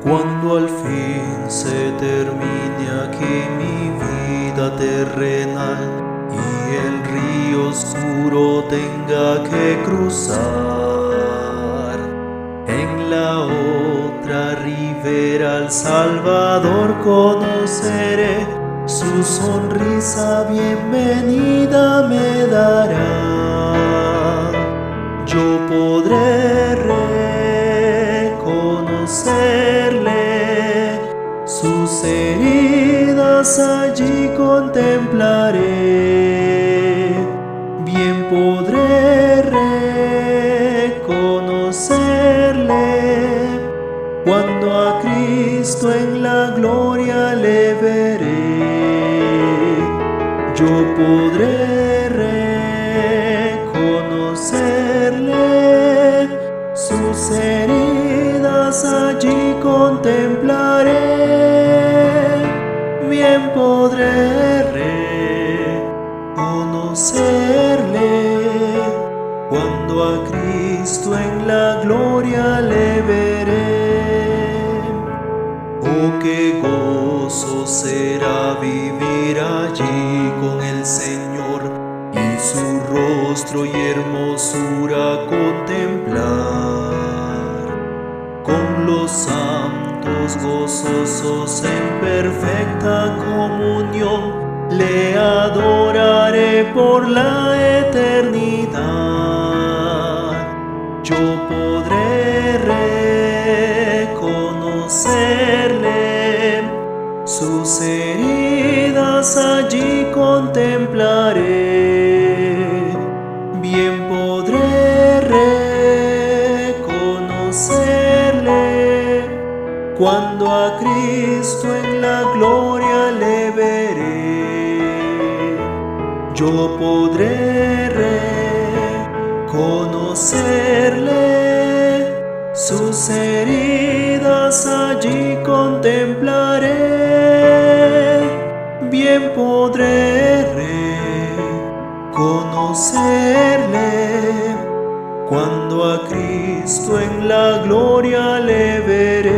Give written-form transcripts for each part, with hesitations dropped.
Cuando al fin se termine aquí mi vida terrenal y el río oscuro tenga que cruzar, en la otra ribera al Salvador conoceré, su sonrisa bienvenida me dará. Yo podré reconocerle, sus heridas allí contemplaré. Bien podré reconocerle, cuando a Cristo en la gloria le veré. Yo podré reconocerle, sus heridas allí contemplaré. Bien podré reconocerle, cuando a Cristo en la gloria le veré. Oh, qué gozo será vivir allí con el Señor y su rostro y hermosura contemplar. Con los santos gozosos en perfecta comunión, le adoraré por la eternidad. Yo podré reconocerle, sus heridas allí contemplaré. Bien podré reconocerle, cuando a Cristo en la gloria le veré. Yo podré reconocerle, sus heridas allí contemplaré. Bien podré reconocerle, cuando a Cristo en la gloria le veré.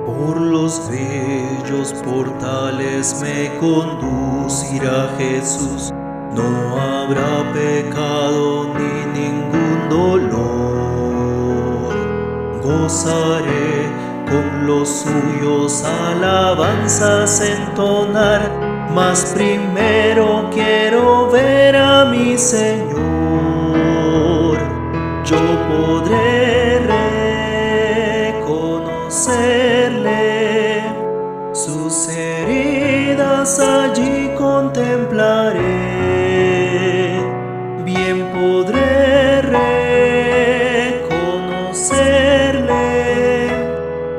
Por los bellos portales me conducirá Jesús, no habrá pecado ni ningún dolor. Gozaré con los suyos alabanzas entonar, mas primero quiero ver a mi Señor. Yo podré reconocerle, sus heridas allí contemplaré. Bien podré reconocerle,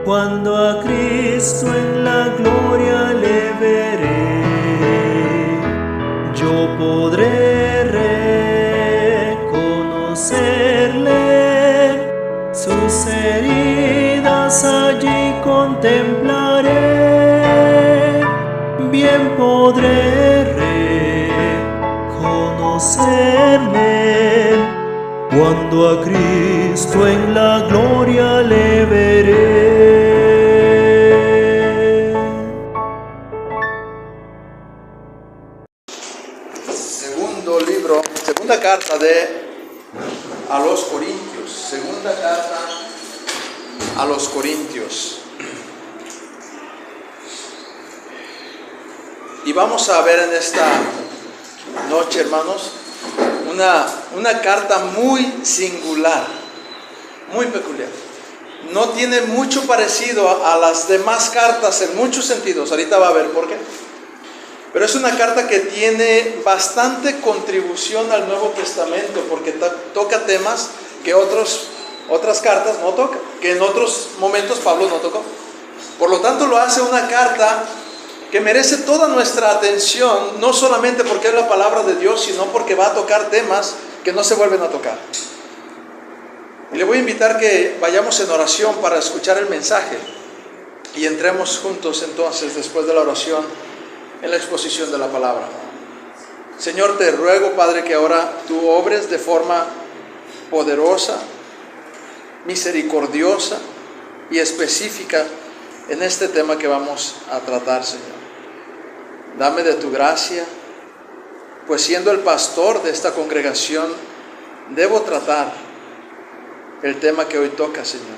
cuando a Cristo en la gloria le veré. Yo podré reconocerle, sus heridas allí contemplaré. Bien podré reconocerle, cuando a Cristo en la gloria le veré. Segunda carta a los Corintios. Segunda carta a los Corintios. Y vamos a ver en esta noche, hermanos, una carta muy singular, muy peculiar. No tiene mucho parecido a las demás cartas en muchos sentidos. Ahorita va a ver por qué. Pero es una carta que tiene bastante contribución al Nuevo Testamento, porque toca temas que otras cartas no tocan, que en otros momentos Pablo no tocó. Por lo tanto, lo hace una carta que merece toda nuestra atención, no solamente porque es la palabra de Dios, sino porque va a tocar temas que no se vuelven a tocar. Y le voy a invitar que vayamos en oración para escuchar el mensaje y entremos juntos entonces, después de la oración, en la exposición de la palabra. Señor, te ruego, Padre, que ahora tú obres de forma poderosa, misericordiosa, y específica en este tema que vamos a tratar, Señor. Dame de tu gracia, pues siendo el pastor de esta congregación, debo tratar el tema que hoy toca, Señor.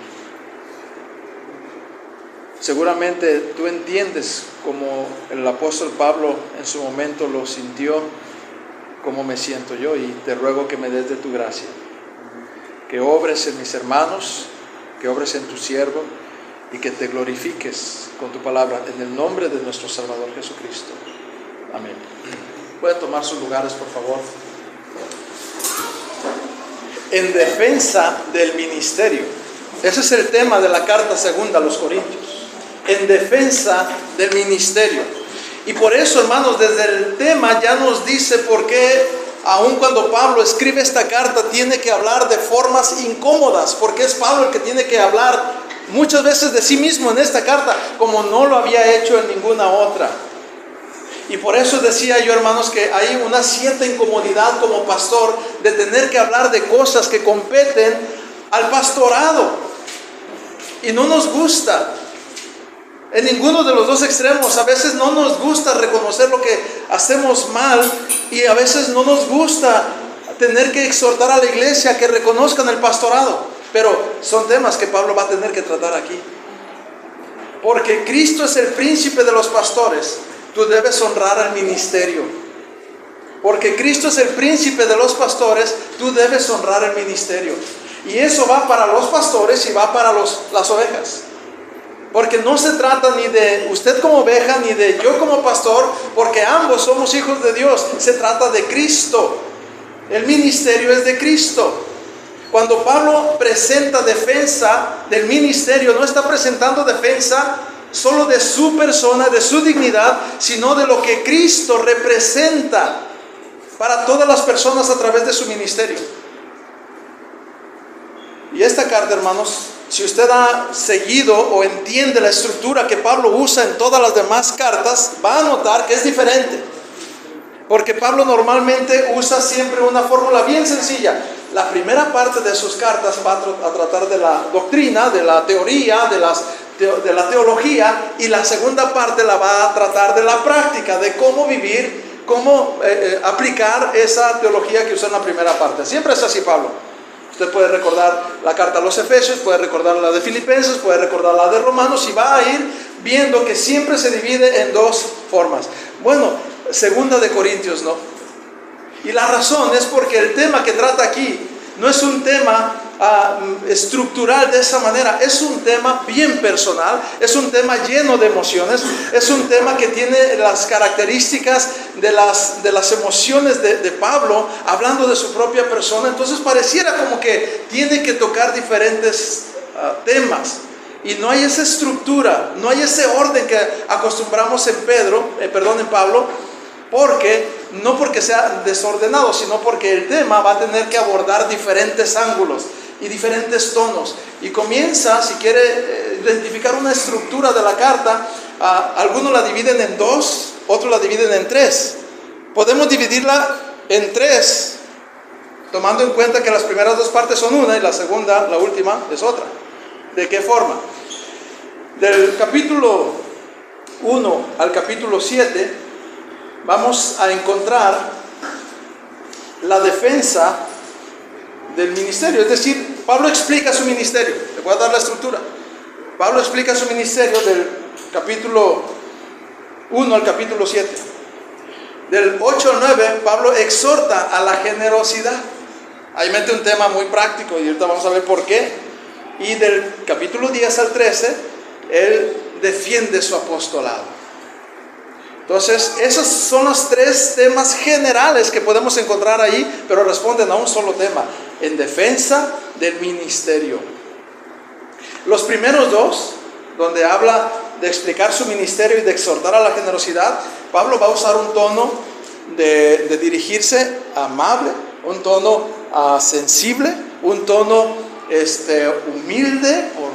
Seguramente tú entiendes como el apóstol Pablo en su momento lo sintió, como me siento yo, y te ruego que me des de tu gracia, que obres en mis hermanos, que obres en tu siervo y que te glorifiques con tu palabra en el nombre de nuestro Salvador Jesucristo. Amén. Pueden tomar sus lugares, por favor. En defensa del ministerio. Ese es el tema de la carta segunda a los Corintios. En defensa del ministerio. Y por eso, hermanos, desde el tema ya nos dice por qué, aun cuando Pablo escribe esta carta, tiene que hablar de formas incómodas, porque es Pablo el que tiene que hablar muchas veces de sí mismo en esta carta, como no lo había hecho en ninguna otra. Y por eso decía yo, hermanos, que hay una cierta incomodidad como pastor de tener que hablar de cosas que competen al pastorado. Y no nos gusta. En ninguno de los dos extremos. A veces no nos gusta reconocer lo que hacemos mal, y a veces no nos gusta tener que exhortar a la iglesia a que reconozcan el pastorado. Pero son temas que Pablo va a tener que tratar aquí. Porque Cristo es el príncipe de los pastores, tú debes honrar al ministerio. Porque Cristo es el príncipe de los pastores, tú debes honrar el ministerio. Y eso va para los pastores y va para las ovejas. Porque no se trata ni de usted como oveja, ni de yo como pastor, porque ambos somos hijos de Dios. Se trata de Cristo. El ministerio es de Cristo. Cuando Pablo presenta defensa del ministerio, no está presentando defensa solo de su persona, de su dignidad, sino de lo que Cristo representa para todas las personas a través de su ministerio. Y esta carta, hermanos, si usted ha seguido o entiende la estructura que Pablo usa en todas las demás cartas, va a notar que es diferente. Porque Pablo normalmente usa siempre una fórmula bien sencilla. La primera parte de sus cartas va a tratar de la doctrina, de la teoría, de la teología, y la segunda parte la va a tratar de la práctica, de cómo vivir, cómo aplicar esa teología que usó en la primera parte. Siempre es así, Pablo. Usted puede recordar la carta a los Efesios, puede recordar la de Filipenses, puede recordar la de Romanos, y va a ir viendo que siempre se divide en dos formas. Bueno, segunda de Corintios no. Y la razón es porque el tema que trata aquí no es un tema estructural de esa manera, es un tema bien personal, es un tema lleno de emociones, es un tema que tiene las características de las emociones de Pablo, hablando de su propia persona. Entonces pareciera como que tiene que tocar diferentes temas, y no hay esa estructura, no hay ese orden que acostumbramos en Pablo, no porque sea desordenado, sino porque el tema va a tener que abordar diferentes ángulos y diferentes tonos. Y comienza, si quiere identificar una estructura de la carta, algunos la dividen en dos, otros la dividen en tres. Podemos dividirla en tres, tomando en cuenta que las primeras dos partes son una y la segunda, la última, es otra. ¿De qué forma? Del capítulo 1 al capítulo 7 vamos a encontrar la defensa del ministerio. Es decir, Pablo explica su ministerio. Le voy a dar la estructura. Pablo explica su ministerio del capítulo 1 al capítulo 7. Del 8 al 9, Pablo exhorta a la generosidad. Ahí mete un tema muy práctico y ahorita vamos a ver por qué. Y del capítulo 10 al 13, él defiende su apostolado. Entonces, esos son los tres temas generales que podemos encontrar ahí, pero responden a un solo tema: en defensa del ministerio. Los primeros dos, donde habla de explicar su ministerio y de exhortar a la generosidad, Pablo va a usar un tono de dirigirse amable, un tono sensible, un tono humilde, por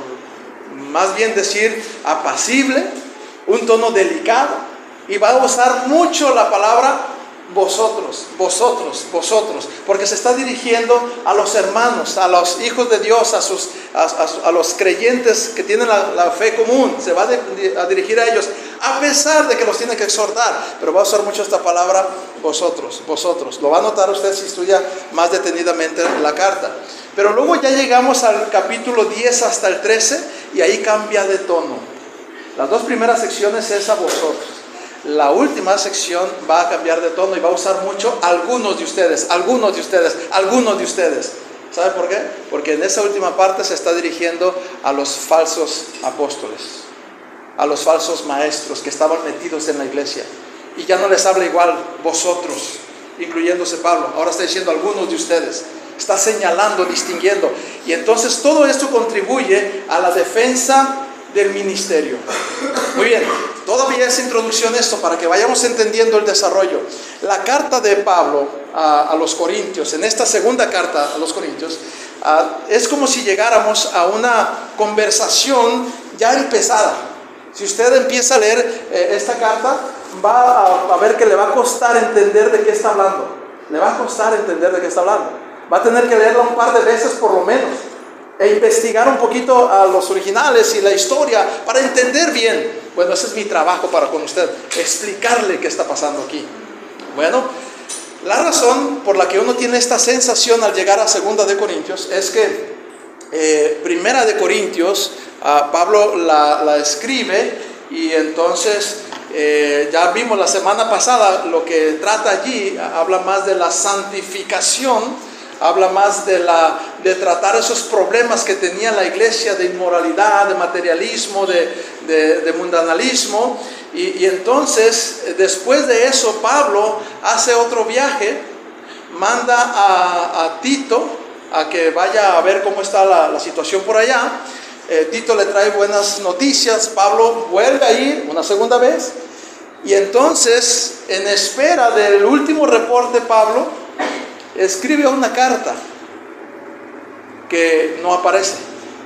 más bien decir apacible, un tono delicado. Y va a usar mucho la palabra vosotros, porque se está dirigiendo a los hermanos, a los hijos de Dios, a los creyentes que tienen la fe común. Se va a dirigir a ellos, a pesar de que los tiene que exhortar, pero va a usar mucho esta palabra vosotros. Lo va a notar usted si estudia más detenidamente la carta. Pero luego ya llegamos al capítulo 10 hasta el 13 y ahí cambia de tono. Las dos primeras secciones es a vosotros. La última sección va a cambiar de tono y va a usar mucho algunos de ustedes. ¿Sabe por qué? Porque en esa última parte se está dirigiendo a los falsos apóstoles, a los falsos maestros que estaban metidos en la iglesia. Y ya no les habla igual vosotros, incluyéndose Pablo. Ahora está diciendo algunos de ustedes. Está señalando, distinguiendo. Y entonces todo esto contribuye a la defensa del ministerio. Muy bien, todavía es introducción esto para que vayamos entendiendo el desarrollo. La carta de Pablo a los Corintios, en esta segunda carta a los Corintios, es como si llegáramos a una conversación ya empezada. Si usted empieza a leer esta carta, va a ver que le va a costar entender de qué está hablando. Va a tener que leerla un par de veces por lo menos e investigar un poquito a los originales y la historia para entender bien. Bueno, ese es mi trabajo para con usted, explicarle qué está pasando aquí. Bueno, la razón por la que uno tiene esta sensación al llegar a Segunda de Corintios es que Primera de Corintios, Pablo la escribe y entonces ya vimos la semana pasada lo que trata allí. Habla más de la santificación, habla más de tratar esos problemas que tenía la iglesia de inmoralidad, de materialismo, de mundanalismo. Y entonces, después de eso, Pablo hace otro viaje, manda a Tito a que vaya a ver cómo está la situación por allá. Tito le trae buenas noticias. Pablo vuelve a ir una segunda vez. Y entonces, en espera del último reporte, Pablo escribe una carta que no aparece.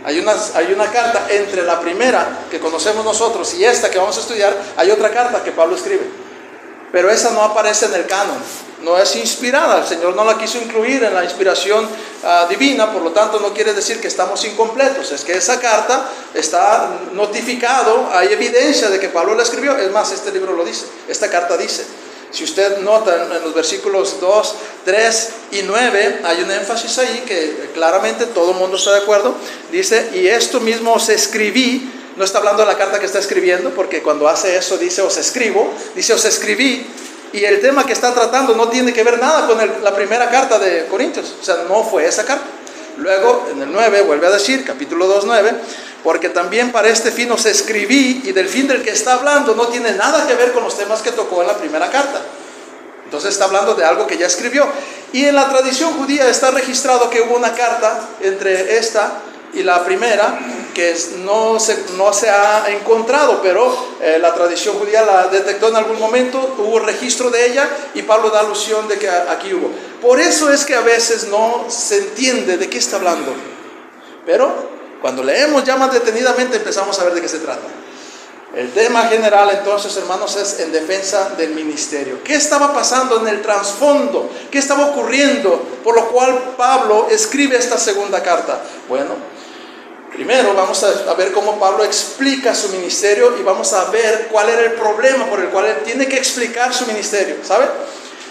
Hay una carta entre la primera que conocemos nosotros y esta que vamos a estudiar. Hay otra carta que Pablo escribe, pero esa no aparece en el canon, no es inspirada. El Señor no la quiso incluir en la inspiración divina, por lo tanto no quiere decir que estamos incompletos. Es que esa carta está notificado, hay evidencia de que Pablo la escribió. Es más, este libro lo dice, esta carta dice. Si usted nota en los versículos 2, 3 y 9, hay un énfasis ahí que claramente todo el mundo está de acuerdo. Dice, y esto mismo os escribí. No está hablando de la carta que está escribiendo, porque cuando hace eso dice os escribo. Dice os escribí. Y el tema que está tratando no tiene que ver nada con la primera carta de Corintios. O sea, no fue esa carta. Luego, en el 9, vuelve a decir, capítulo 2, 9, porque también para este fin os escribí, y del fin del que está hablando no tiene nada que ver con los temas que tocó en la primera carta. Entonces está hablando de algo que ya escribió. Y en la tradición judía está registrado que hubo una carta entre esta y la primera que no se ha encontrado, pero la tradición judía la detectó en algún momento, hubo registro de ella y Pablo da alusión de que aquí hubo. Por eso es que a veces no se entiende de qué está hablando, pero cuando leemos ya más detenidamente empezamos a ver de qué se trata. El tema general entonces, hermanos, es en defensa del ministerio. ¿Qué estaba pasando en el trasfondo? ¿Qué estaba ocurriendo? Por lo cual Pablo escribe esta segunda carta. Bueno, primero vamos a ver cómo Pablo explica su ministerio y vamos a ver cuál era el problema por el cual él tiene que explicar su ministerio. ¿Sabe?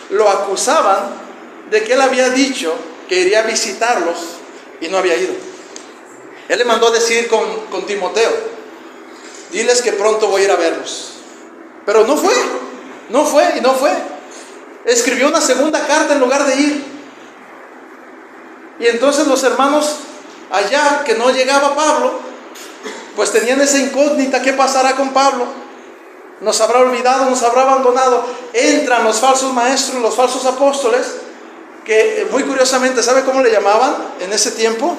Lo acusaban de que él había dicho que iría a visitarlos y no había ido. Él le mandó decir con Timoteo, diles que pronto voy a ir a verlos. Pero no fue. Escribió una segunda carta en lugar de ir. Y entonces los hermanos allá, que no llegaba Pablo, pues tenían esa incógnita: ¿qué pasará con Pablo? ¿Nos habrá olvidado? ¿Nos habrá abandonado? Entran los falsos maestros, los falsos apóstoles, que muy curiosamente, ¿sabe cómo le llamaban en ese tiempo?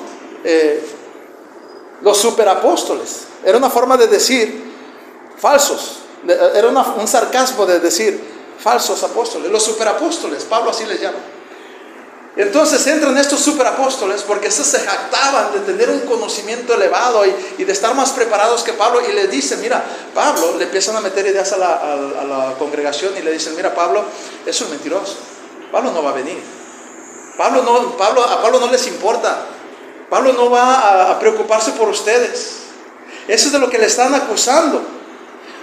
Los superapóstoles. Era una forma de decir falsos, era un sarcasmo de decir falsos apóstoles, los superapóstoles. Pablo así les llama. Entonces entran estos superapóstoles, porque estos se jactaban de tener un conocimiento elevado y de estar más preparados que Pablo, y les dicen, mira, Pablo, le empiezan a meter ideas a la congregación y le dicen, mira, Pablo, eso es mentiroso, Pablo no va a venir, a Pablo no les importa, Pablo no va a preocuparse por ustedes. Eso es de lo que le están acusando.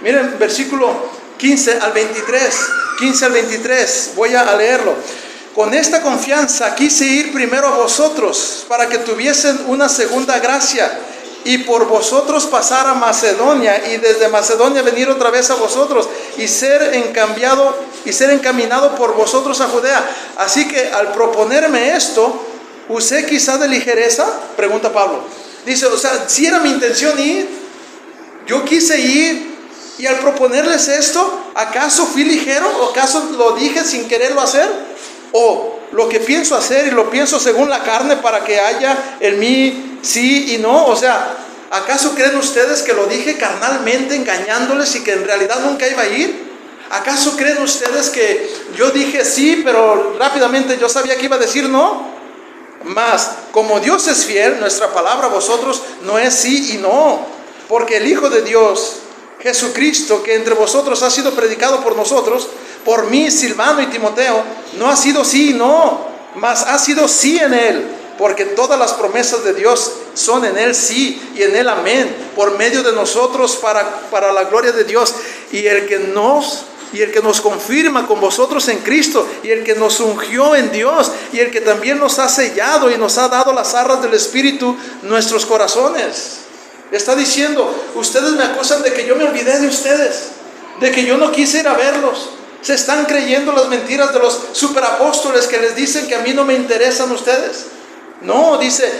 Miren, versículo 15 al 23, voy a leerlo. Con esta confianza quise ir primero a vosotros, para que tuviesen una segunda gracia, y por vosotros pasar a Macedonia, y desde Macedonia venir otra vez a vosotros, y ser encaminado por vosotros a Judea. Así que al proponerme esto, ¿usé quizá de ligereza? Pregunta Pablo. Dice, o sea, si era mi intención ir, yo quise ir, y al proponerles esto, ¿acaso fui ligero? ¿O acaso lo dije sin quererlo hacer? ¿O lo que pienso hacer y lo pienso según la carne para que haya en mí sí y no? O sea, ¿acaso creen ustedes que lo dije carnalmente, engañándoles, y que en realidad nunca iba a ir? ¿Acaso creen ustedes que yo dije sí, pero rápidamente yo sabía que iba a decir no? Mas, como Dios es fiel, nuestra palabra a vosotros no es sí y no, porque el Hijo de Dios, Jesucristo, que entre vosotros ha sido predicado por nosotros, por mí, Silvano y Timoteo, no ha sido sí y no, mas ha sido sí en Él, porque todas las promesas de Dios son en Él sí y en Él amén, por medio de nosotros para la gloria de Dios. Y el que nos confirma con vosotros en Cristo, y el que nos ungió en Dios, y el que también nos ha sellado y nos ha dado las arras del Espíritu nuestros corazones. Está diciendo, ustedes me acusan de que yo me olvidé de ustedes, de que yo no quise ir a verlos. Se están creyendo las mentiras de los superapóstoles que les dicen que a mí no me interesan ustedes. No, dice,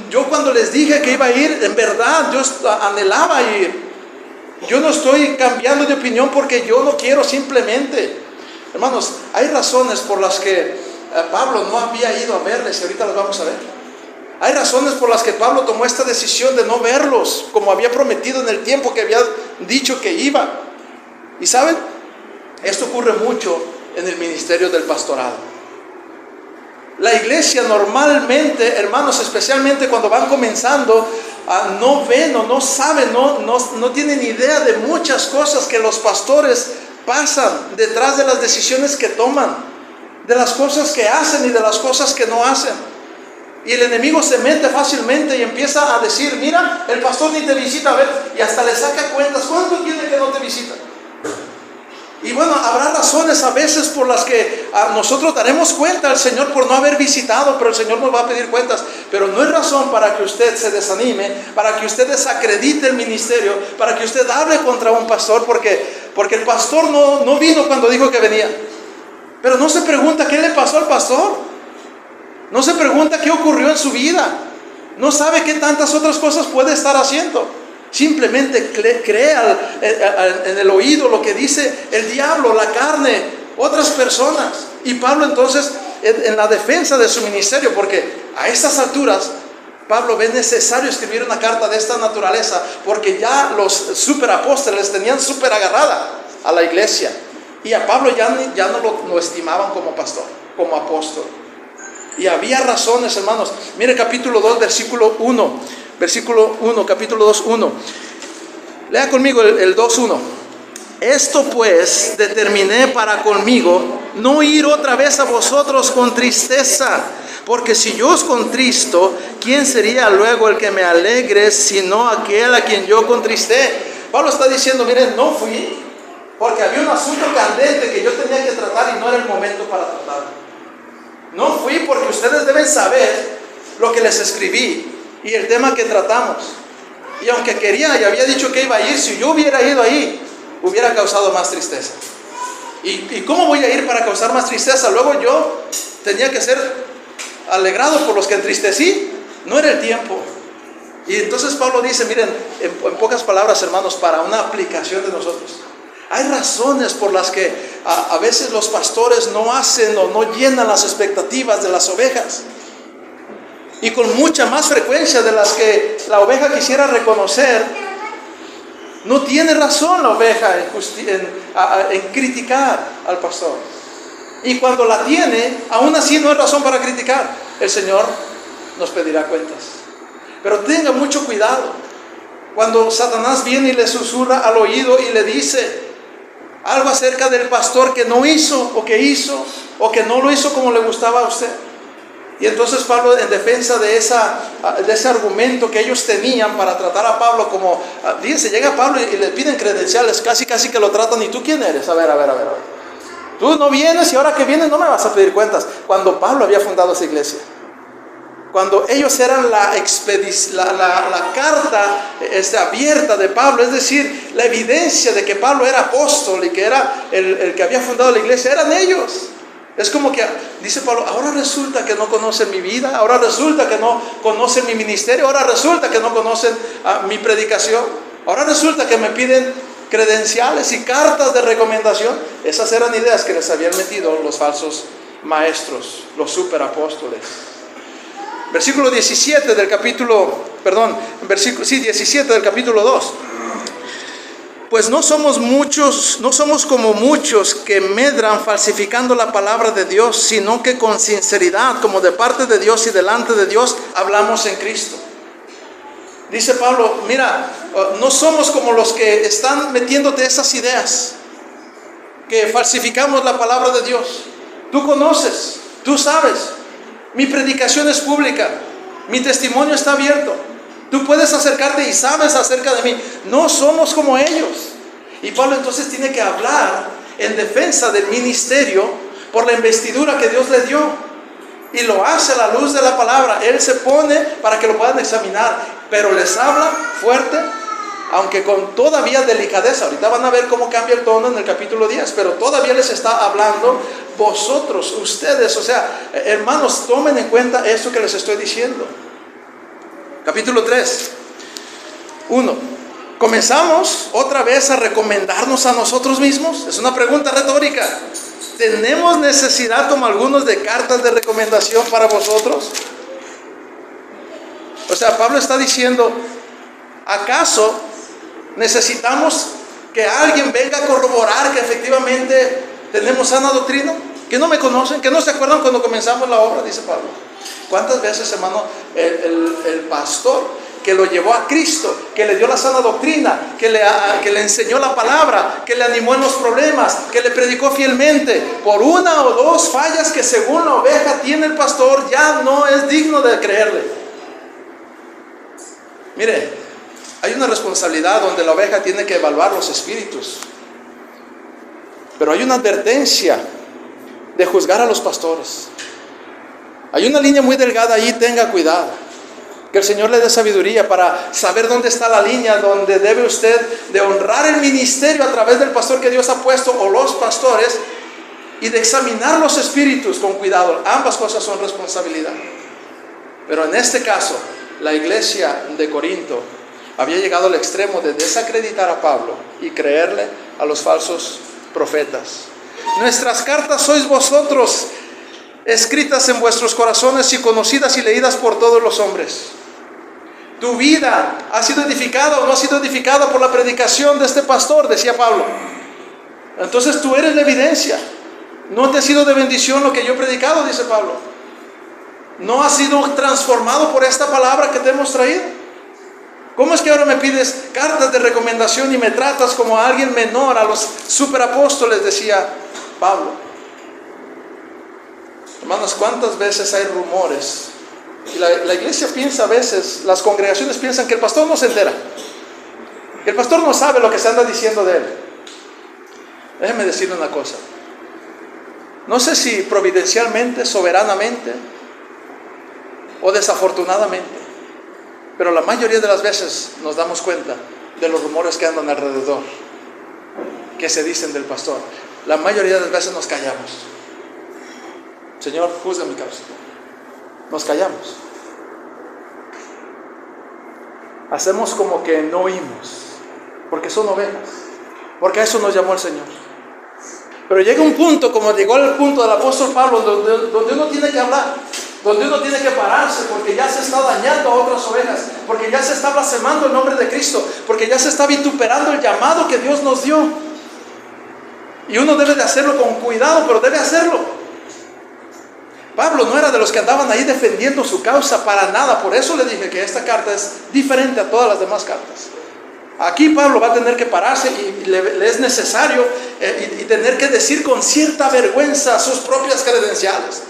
yo cuando les dije que iba a ir, en verdad yo anhelaba ir. Yo no estoy cambiando de opinión porque yo no quiero simplemente. Hermanos, hay razones por las que Pablo no había ido a verles, y ahorita las vamos a ver. Hay razones por las que Pablo tomó esta decisión de no verlos, como había prometido en el tiempo que había dicho que iba. Y ¿saben? Esto ocurre mucho en el ministerio del pastorado. La iglesia normalmente, hermanos, especialmente cuando van comenzando, no ven o no saben, no tienen idea de muchas cosas que los pastores pasan detrás de las decisiones que toman, de las cosas que hacen y de las cosas que no hacen. Y el enemigo se mete fácilmente y empieza a decir, mira, el pastor ni te visita, a ver, y hasta le saca cuentas, ¿cuánto tiene que no te visita? Y bueno, habrá razones a veces por las que nosotros daremos cuenta al Señor por no haber visitado, pero el Señor nos va a pedir cuentas. Pero no es razón para que usted se desanime, para que usted desacredite el ministerio, para que usted hable contra un pastor, porque el pastor no vino cuando dijo que venía. Pero no se pregunta qué le pasó al pastor, no se pregunta qué ocurrió en su vida, no sabe qué tantas otras cosas puede estar haciendo. Simplemente crea en el oído lo que dice el diablo, la carne, otras personas. Y Pablo entonces, en la defensa de su ministerio, porque a estas alturas Pablo ve necesario escribir una carta de esta naturaleza, porque ya los superapóstoles tenían súper agarrada a la iglesia, y a Pablo ya no lo estimaban como pastor, como apóstol. Y había razones, hermanos. Mire capítulo 2, versículo 1. Versículo 1, capítulo 2, 1. Lea conmigo el 2, 1. Esto pues determiné para conmigo no ir otra vez a vosotros con tristeza, porque si yo os contristo, ¿quién sería luego el que me alegre sino aquel a quien yo contristé? Pablo está diciendo, miren, no fui porque había un asunto candente que yo tenía que tratar y no era el momento para tratarlo. No fui porque ustedes deben saber lo que les escribí y el tema que tratamos. Y aunque quería y había dicho que iba a ir, si yo hubiera ido ahí, hubiera causado más tristeza. ¿Y cómo voy a ir para causar más tristeza? Luego yo tenía que ser alegrado por los que entristecí. No era el tiempo. Y entonces Pablo dice, miren, en pocas palabras, hermanos, para una aplicación de nosotros. Hay razones por las que a veces los pastores no hacen o no llenan las expectativas de las ovejas. Y con mucha más frecuencia de las que la oveja quisiera reconocer, no tiene razón la oveja en criticar al pastor. Y cuando la tiene, aún así no es razón para criticar. El Señor nos pedirá cuentas. Pero tenga mucho cuidado. Cuando Satanás viene y le susurra al oído y le dice algo acerca del pastor que no hizo, o que no lo hizo como le gustaba a usted. Y entonces Pablo, en defensa de ese argumento que ellos tenían para tratar a Pablo como, fíjense, llega Pablo y le piden credenciales, casi que lo tratan. ¿Y tú quién eres? A ver. Tú no vienes y ahora que vienes no me vas a pedir cuentas. Cuando Pablo había fundado esa iglesia, cuando ellos eran la carta abierta de Pablo, es decir, la evidencia de que Pablo era apóstol y que era el que había fundado la iglesia, eran ellos. Es como que, dice Pablo, ahora resulta que no conocen mi vida, ahora resulta que no conocen mi ministerio, ahora resulta que no conocen mi predicación, ahora resulta que me piden credenciales y cartas de recomendación. Esas eran ideas que les habían metido los falsos maestros, los superapóstoles. Versículo 17 del capítulo, 17 del capítulo 2. Pues no somos como muchos que medran falsificando la palabra de Dios, sino que con sinceridad, como de parte de Dios y delante de Dios, hablamos en Cristo. Dice Pablo, mira, no somos como los que están metiéndote esas ideas, que falsificamos la palabra de Dios. Tú conoces, tú sabes, mi predicación es pública, mi testimonio está abierto. Tú puedes acercarte y sabes acerca de mí. No somos como ellos. Y Pablo entonces tiene que hablar en defensa del ministerio por la investidura que Dios le dio. Y lo hace a la luz de la palabra. Él se pone para que lo puedan examinar. Pero les habla fuerte, aunque con todavía delicadeza. Ahorita van a ver cómo cambia el tono en el capítulo 10. Pero todavía les está hablando vosotros, ustedes. O sea, hermanos, tomen en cuenta esto que les estoy diciendo. Capítulo 3, 1. ¿Comenzamos otra vez a recomendarnos a nosotros mismos? Es una pregunta retórica. ¿Tenemos necesidad como algunos de cartas de recomendación para vosotros? O sea, Pablo está diciendo, ¿acaso necesitamos que alguien venga a corroborar que efectivamente tenemos sana doctrina? ¿Que no me conocen? ¿Que no se acuerdan cuando comenzamos la obra? Dice Pablo. ¿Cuántas veces, hermano, el pastor que lo llevó a Cristo, que le dio la sana doctrina, que le enseñó la palabra, que le animó en los problemas, que le predicó fielmente, por una o dos fallas que según la oveja tiene el pastor, ya no es digno de creerle? Mire, hay una responsabilidad donde la oveja tiene que evaluar los espíritus, pero hay una advertencia de juzgar a los pastores. Hay una línea muy delgada allí, tenga cuidado. Que el Señor le dé sabiduría para saber dónde está la línea donde debe usted de honrar el ministerio a través del pastor que Dios ha puesto o los pastores, y de examinar los espíritus con cuidado. Ambas cosas son responsabilidad. Pero en este caso, la iglesia de Corinto había llegado al extremo de desacreditar a Pablo y creerle a los falsos profetas. Nuestras cartas sois vosotros, escritas en vuestros corazones y conocidas y leídas por todos los hombres. Tu vida ha sido edificada o no ha sido edificada por la predicación de este pastor, decía Pablo. Entonces tú eres la evidencia. No te ha sido de bendición lo que yo he predicado, dice Pablo. No has sido transformado por esta palabra que te hemos traído. ¿Cómo es que ahora me pides cartas de recomendación y me tratas como a alguien menor, a los superapóstoles? Decía Pablo. Hermanos, ¿cuántas veces hay rumores? Y la iglesia piensa a veces, las congregaciones piensan que el pastor no se entera, que el pastor no sabe lo que se anda diciendo de él. Déjeme decirle una cosa. No sé si providencialmente, soberanamente o desafortunadamente, pero la mayoría de las veces nos damos cuenta de los rumores que andan alrededor, que se dicen del pastor. La mayoría de las veces nos callamos. Señor, juzga mi causa. Nos callamos. Hacemos como que no oímos, porque son ovejas, porque a eso nos llamó el Señor. Pero llega un punto, como llegó el punto del apóstol Pablo, donde uno tiene que hablar, donde uno tiene que pararse, porque ya se está dañando a otras ovejas, porque ya se está blasfemando el nombre de Cristo, porque ya se está vituperando el llamado que Dios nos dio. Y uno debe de hacerlo con cuidado, pero debe hacerlo. Pablo no era de los que andaban ahí defendiendo su causa para nada. Por eso le dije que esta carta es diferente a todas las demás cartas. Aquí Pablo va a tener que pararse y le es necesario y tener que decir con cierta vergüenza sus propias credenciales.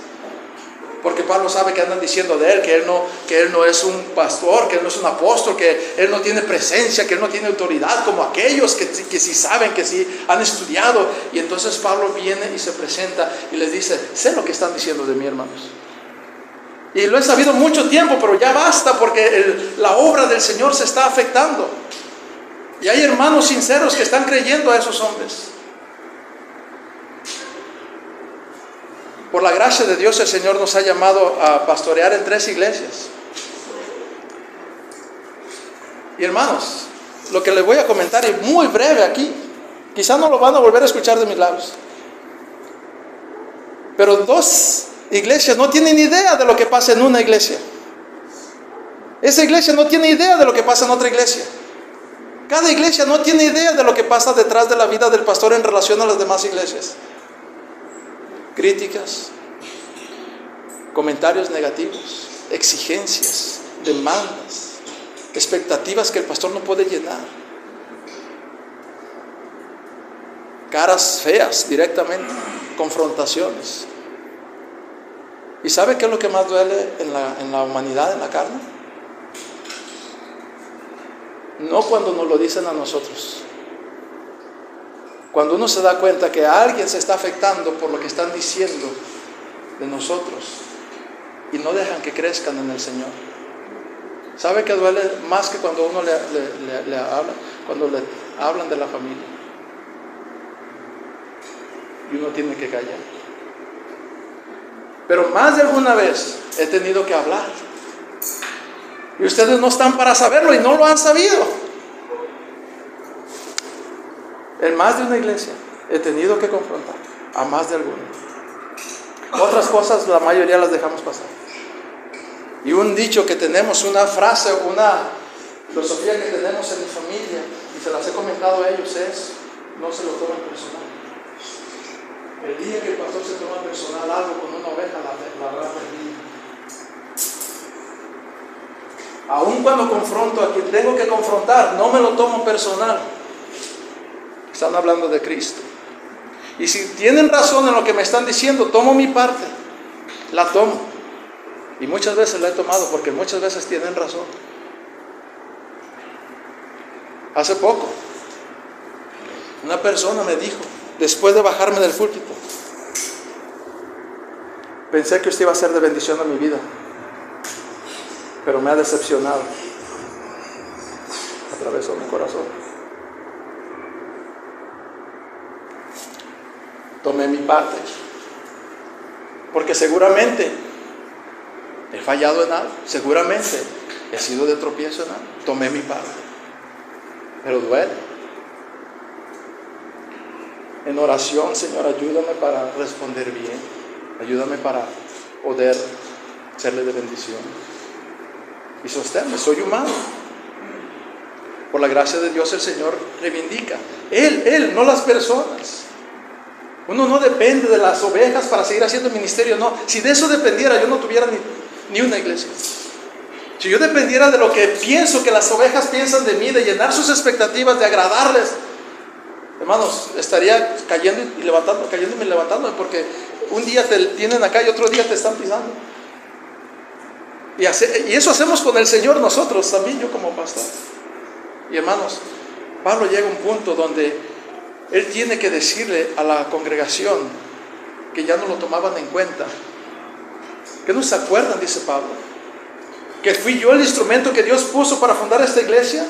Porque Pablo sabe que andan diciendo de él que él no es un pastor, que él no es un apóstol, que él no tiene presencia, que él no tiene autoridad como aquellos que sí saben, que sí han estudiado. Y entonces Pablo viene y se presenta y les dice: sé lo que están diciendo de mí, hermanos. Y lo he sabido mucho tiempo, pero ya basta, porque la obra del Señor se está afectando. Y hay hermanos sinceros que están creyendo a esos hombres. Por la gracia de Dios, el Señor nos ha llamado a pastorear en 3 iglesias. Y hermanos, lo que les voy a comentar es muy breve aquí. Quizás no lo van a volver a escuchar de mis labios. Pero 2 iglesias no tienen idea de lo que pasa en una iglesia. Esa iglesia no tiene idea de lo que pasa en otra iglesia. Cada iglesia no tiene idea de lo que pasa detrás de la vida del pastor en relación a las demás iglesias. Críticas, comentarios negativos, exigencias, demandas, expectativas que el pastor no puede llenar, caras feas directamente, confrontaciones. ¿Y sabe qué es lo que más duele en la humanidad, en la carne? No cuando nos lo dicen a nosotros. Cuando uno se da cuenta que alguien se está afectando por lo que están diciendo de nosotros y no dejan que crezcan en el Señor. ¿Sabe que duele más que cuando uno le habla? Cuando le hablan de la familia y uno tiene que callar. Pero más de alguna vez he tenido que hablar y ustedes no están para saberlo y no lo han sabido. En más de una iglesia he tenido que confrontar a más de alguna. Otras cosas la mayoría las dejamos pasar. Y un dicho que tenemos, una frase, una filosofía que tenemos en mi familia, y se las he comentado a ellos, es: no se lo tomen personal. El día que el pastor se toma personal algo con una oveja, la habrá perdido. Aun cuando confronto a quien tengo que confrontar, no me lo tomo personal. Están hablando de Cristo. Y si tienen razón en lo que me están diciendo, tomo mi parte. La tomo. Y muchas veces la he tomado, porque muchas veces tienen razón. Hace poco, una persona me dijo, después de bajarme del púlpito: pensé que usted iba a ser de bendición a mi vida, pero me ha decepcionado. Atravesó mi corazón. Tomé mi parte, porque seguramente he fallado en algo, seguramente he sido de tropiezo en algo. Tomé mi parte, pero duele. En oración: Señor, ayúdame para responder bien, ayúdame para poder serle de bendición y sostenerme. Soy humano. Por la gracia de Dios, el Señor reivindica. Él, no las personas. Uno no depende de las ovejas para seguir haciendo ministerio, no. Si de eso dependiera, yo no tuviera ni una iglesia. Si yo dependiera de lo que pienso que las ovejas piensan de mí, de llenar sus expectativas, de agradarles, hermanos, estaría cayendo y levantándome, porque un día te tienen acá y otro día te están pisando. Y eso hacemos con el Señor nosotros también, yo como pastor. Y hermanos, Pablo llega a un punto donde él tiene que decirle a la congregación que ya no lo tomaban en cuenta. ¿Qué no se acuerdan? Dice Pablo, que fui yo el instrumento que Dios puso para fundar esta iglesia.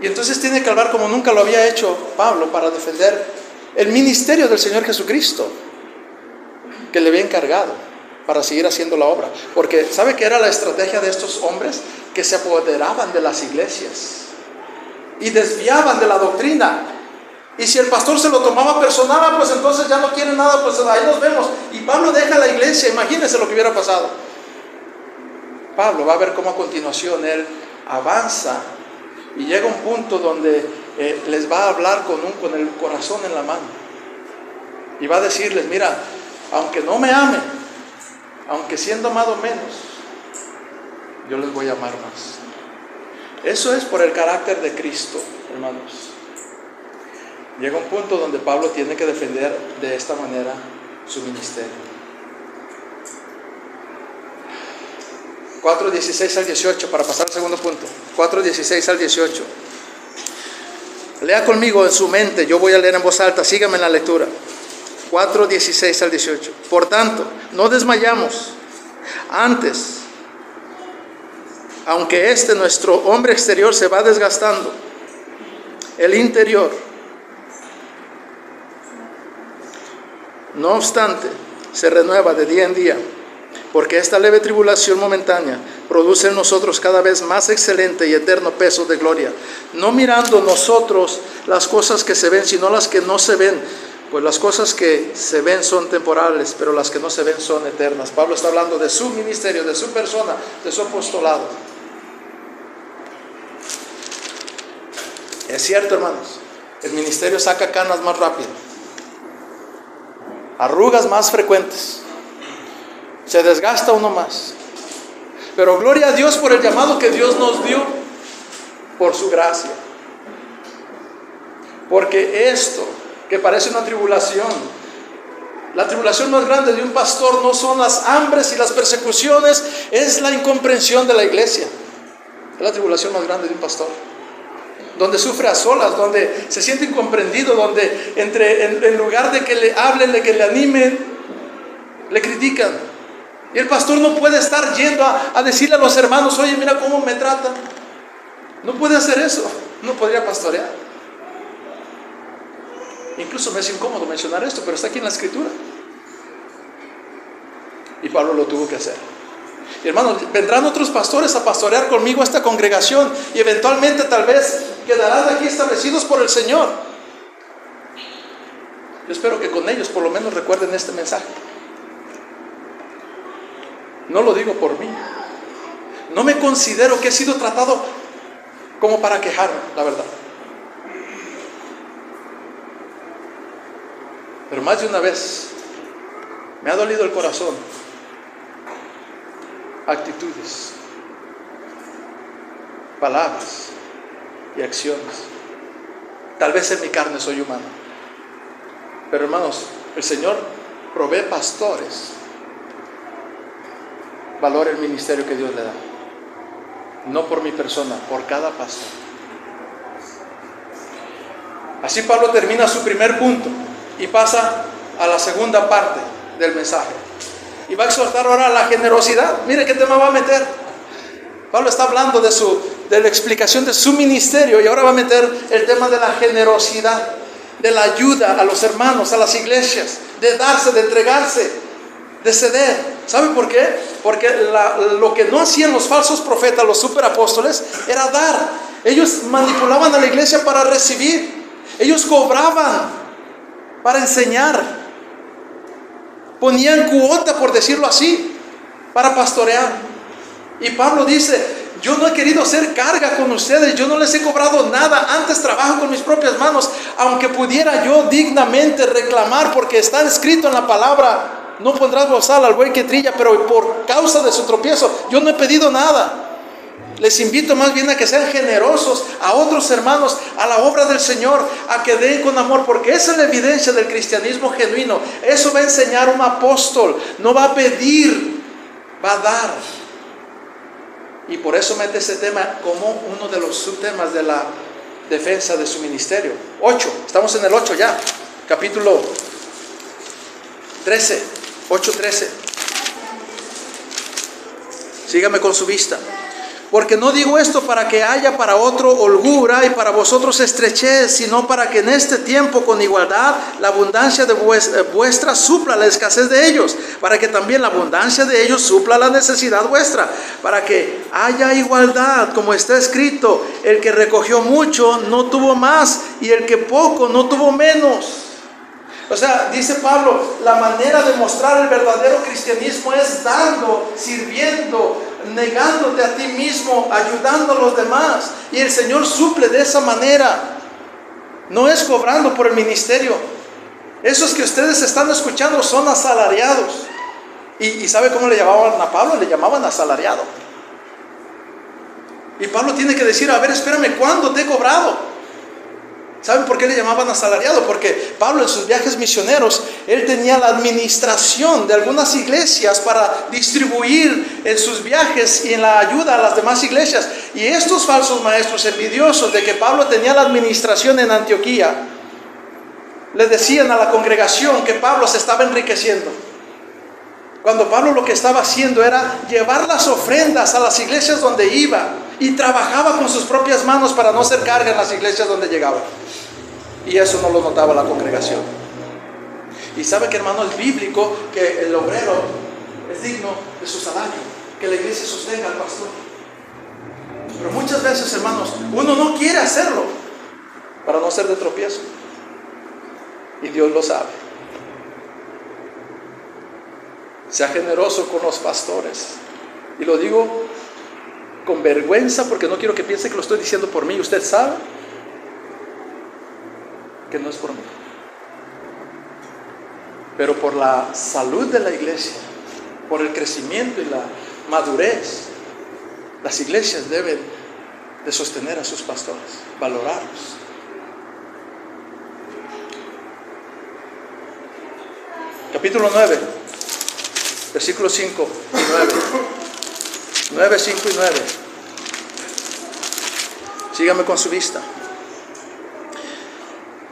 Y entonces tiene que hablar como nunca lo había hecho Pablo para defender el ministerio del Señor Jesucristo, que le había encargado para seguir haciendo la obra. Porque ¿sabe qué era la estrategia de estos hombres? Que se apoderaban de las iglesias y desviaban de la doctrina. Y si el pastor se lo tomaba personal, pues entonces ya no quiere nada, pues ahí nos vemos. Y Pablo deja la iglesia. Imagínense lo que hubiera pasado. Pablo va a ver cómo a continuación él avanza y llega a un punto donde les va a hablar con el corazón en la mano. Y va a decirles: mira, aunque no me amen, aunque siendo amado menos, yo les voy a amar más. Eso es por el carácter de Cristo, hermanos. Llega un punto donde Pablo tiene que defender de esta manera su ministerio. 4:16 al 18, para pasar al segundo punto. 4:16 al 18. Lea conmigo en su mente, yo voy a leer en voz alta, sígame en la lectura. 4:16 al 18. Por tanto, no desmayamos. Antes, aunque nuestro hombre exterior se va desgastando, el interior, no obstante, se renueva de día en día, porque esta leve tribulación momentánea produce en nosotros cada vez más excelente y eterno peso de gloria, no mirando nosotros las cosas que se ven, sino las que no se ven, pues las cosas que se ven son temporales, pero las que no se ven son eternas. Pablo está hablando de su ministerio, de su persona, de su apostolado. Es cierto, hermanos, el ministerio saca canas más rápido, arrugas más frecuentes, se desgasta uno más, pero gloria a Dios por el llamado que Dios nos dio, por su gracia. Porque esto que parece una tribulación, la tribulación más grande de un pastor no son las hambres y las persecuciones, es la incomprensión de la iglesia. Es la tribulación más grande de un pastor, donde sufre a solas, donde se siente incomprendido, donde en lugar de que le hablen, de que le animen, le critican. Y el pastor no puede estar yendo a decirle a los hermanos: oye, mira cómo me tratan. No puede hacer eso, no podría pastorear. Incluso me es incómodo mencionar esto, pero está aquí en la escritura. Y Pablo lo tuvo que hacer. Y hermanos, vendrán otros pastores a pastorear conmigo a esta congregación, y eventualmente tal vez quedarán aquí establecidos por el Señor. Yo espero que con ellos por lo menos recuerden este mensaje. No lo digo por mí. No me considero que he sido tratado como para quejarme, la verdad. Pero más de una vez me ha dolido el corazón. Actitudes, palabras y acciones. Tal vez en mi carne soy humano, pero hermanos, el Señor provee pastores. Valora el ministerio que Dios le da, no por mi persona, por cada pastor. Así Pablo termina su primer punto y pasa a la segunda parte del mensaje, y va a exhortar ahora a la generosidad. Mire qué tema va a meter. Pablo está hablando de la explicación de su ministerio, y ahora va a meter el tema de la generosidad, de la ayuda a los hermanos, a las iglesias, de darse, de entregarse, de ceder. ¿Sabe por qué? Porque lo que no hacían los falsos profetas, los superapóstoles, era dar. Ellos manipulaban a la iglesia para recibir. Ellos cobraban para enseñar. Ponían cuota, por decirlo así, para pastorear. Y Pablo dice: yo no he querido hacer carga con ustedes, yo no les he cobrado nada, antes trabajo con mis propias manos, aunque pudiera yo dignamente reclamar, porque está escrito en la palabra: no pondrás bozal al buey que trilla. Pero por causa de su tropiezo, yo no he pedido nada. Les invito más bien a que sean generosos a otros hermanos, a la obra del Señor, a que den con amor, porque esa es la evidencia del cristianismo genuino. Eso va a enseñar un apóstol. No va a pedir, va a dar. Y por eso mete ese tema como uno de los subtemas de la defensa de su ministerio. 8, estamos en el 8 ya, capítulo 13, 8:13. Sígame con su vista. Porque no digo esto para que haya para otro holgura y para vosotros estrechez, sino para que en este tiempo con igualdad la abundancia de vuestra supla la escasez de ellos, para que también la abundancia de ellos supla la necesidad vuestra, para que haya igualdad, como está escrito: el que recogió mucho no tuvo más, y el que poco no tuvo menos. O sea, dice Pablo, la manera de mostrar el verdadero cristianismo es dando, sirviendo, negándote a ti mismo, ayudando a los demás. Y el Señor suple de esa manera. No es cobrando por el ministerio, Esos que ustedes están escuchando son asalariados. ¿Y sabe cómo le llamaban a Pablo? Le llamaban asalariado. Y Pablo tiene que decir, a ver, espérame, ¿cuándo te he cobrado? ¿Saben por qué le llamaban asalariado? Porque Pablo en sus viajes misioneros, él tenía la administración de algunas iglesias para distribuir en sus viajes y en la ayuda a las demás iglesias. Y estos falsos maestros envidiosos de que Pablo tenía la administración en Antioquía, le decían a la congregación que Pablo se estaba enriqueciendo. Cuando Pablo lo que estaba haciendo era llevar las ofrendas a las iglesias donde iba y trabajaba con sus propias manos para no hacer carga en las iglesias donde llegaba. Y eso no lo notaba la congregación. Y sabe que, hermano, es bíblico que el obrero es digno de su salario, que la iglesia sostenga al pastor. Pero muchas veces, hermanos, uno no quiere hacerlo para no ser de tropiezo. Y Dios lo sabe. Sea generoso con los pastores. Y lo digo con vergüenza porque no quiero que piense que lo estoy diciendo por mí. Usted sabe que no es por mí, pero por la salud de la iglesia, por el crecimiento y la madurez, las iglesias deben de sostener a sus pastores, valorarlos. Capítulo 9, versículos 5 y 9. 9, 5 y 9. Sígame con su vista.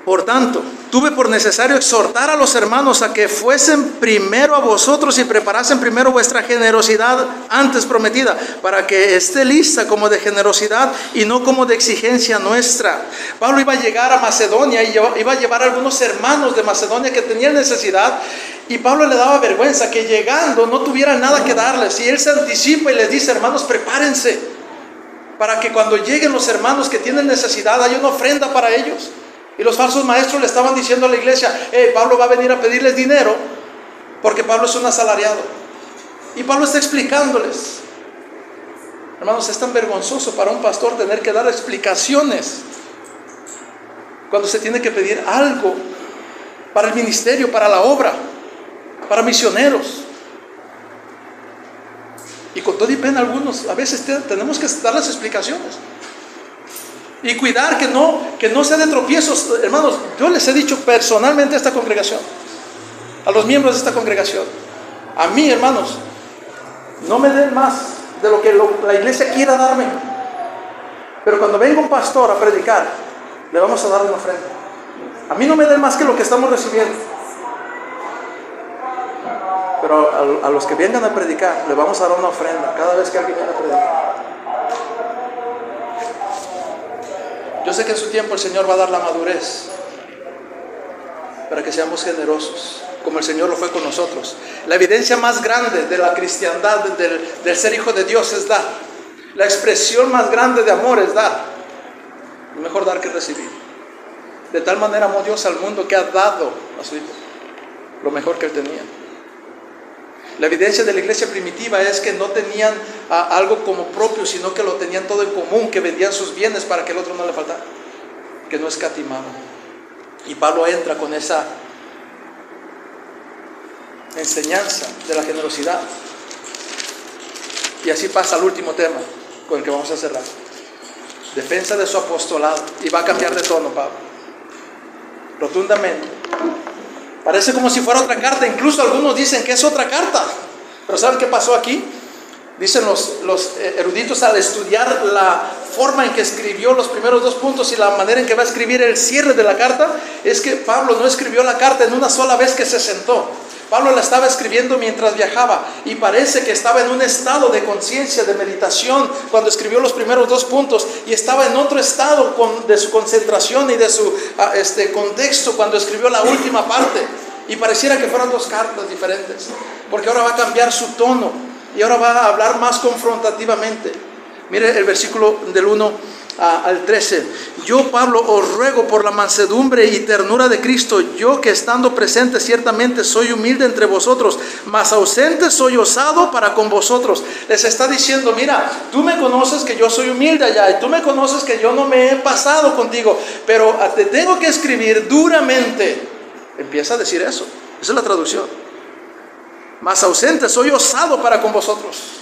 Por tanto, tuve por necesario exhortar a los hermanos a que fuesen primero a vosotros y preparasen primero vuestra generosidad antes prometida, para que esté lista como de generosidad y no como de exigencia nuestra. Pablo iba a llegar a Macedonia y iba a llevar a algunos hermanos de Macedonia que tenían necesidad, y Pablo le daba vergüenza que llegando no tuviera nada que darles, y él se anticipa y les dice: hermanos, prepárense para que cuando lleguen los hermanos que tienen necesidad haya una ofrenda para ellos. Y los falsos maestros le estaban diciendo a la iglesia: Pablo va a venir a pedirles dinero porque Pablo es un asalariado. Y Pablo está explicándoles. Hermanos, es tan vergonzoso para un pastor tener que dar explicaciones cuando se tiene que pedir algo para el ministerio, para la obra, para misioneros. Y con todo y pena algunos a veces tenemos que dar las explicaciones y cuidar que no sea de tropiezos. Hermanos, yo les he dicho personalmente a esta congregación, a los miembros de esta congregación: a mí, hermanos, no me den más de lo que la iglesia quiera darme, pero cuando venga un pastor a predicar, le vamos a dar una ofrenda. A mí no me den más que lo que estamos recibiendo, pero a los que vengan a predicar le vamos a dar una ofrenda cada vez que alguien viene a predicar. Yo sé que en su tiempo el Señor va a dar la madurez para que seamos generosos, como el Señor lo fue con nosotros. La evidencia más grande de la cristiandad, del ser hijo de Dios, es dar. La expresión más grande de amor es dar. Es mejor dar que recibir. De tal manera amó Dios al mundo que ha dado a su Hijo lo mejor que Él tenía. La evidencia de la iglesia primitiva es que no tenían algo como propio, sino que lo tenían todo en común, que vendían sus bienes para que el otro no le faltara, que no escatimaban. Y Pablo entra con esa enseñanza de la generosidad. Y así pasa al último tema con el que vamos a cerrar: defensa de su apostolado. Y va a cambiar de tono Pablo, rotundamente. Parece como si fuera otra carta. Incluso algunos dicen que es otra carta. Pero ¿saben qué pasó aquí? Dicen los eruditos, al estudiar la forma en que escribió los primeros 2 puntos y la manera en que va a escribir el cierre de la carta, es que Pablo no escribió la carta en una sola vez que se sentó. Pablo la estaba escribiendo mientras viajaba, y parece que estaba en un estado de conciencia, de meditación, cuando escribió los primeros 2 puntos, y estaba en otro estado de su concentración y de su contexto cuando escribió la última parte. Y pareciera que fueran 2 cartas diferentes, porque ahora va a cambiar su tono y ahora va a hablar más confrontativamente. Mire el versículo del 1 al 13. Yo, Pablo, os ruego por la mansedumbre y ternura de Cristo, yo que estando presente ciertamente soy humilde entre vosotros, mas ausente soy osado para con vosotros. Les está diciendo: mira, tú me conoces que yo soy humilde allá, y tú me conoces que yo no me he pasado contigo, pero te tengo que escribir duramente Empieza a decir eso. Esa es la traducción. Mas ausente, soy osado para con vosotros.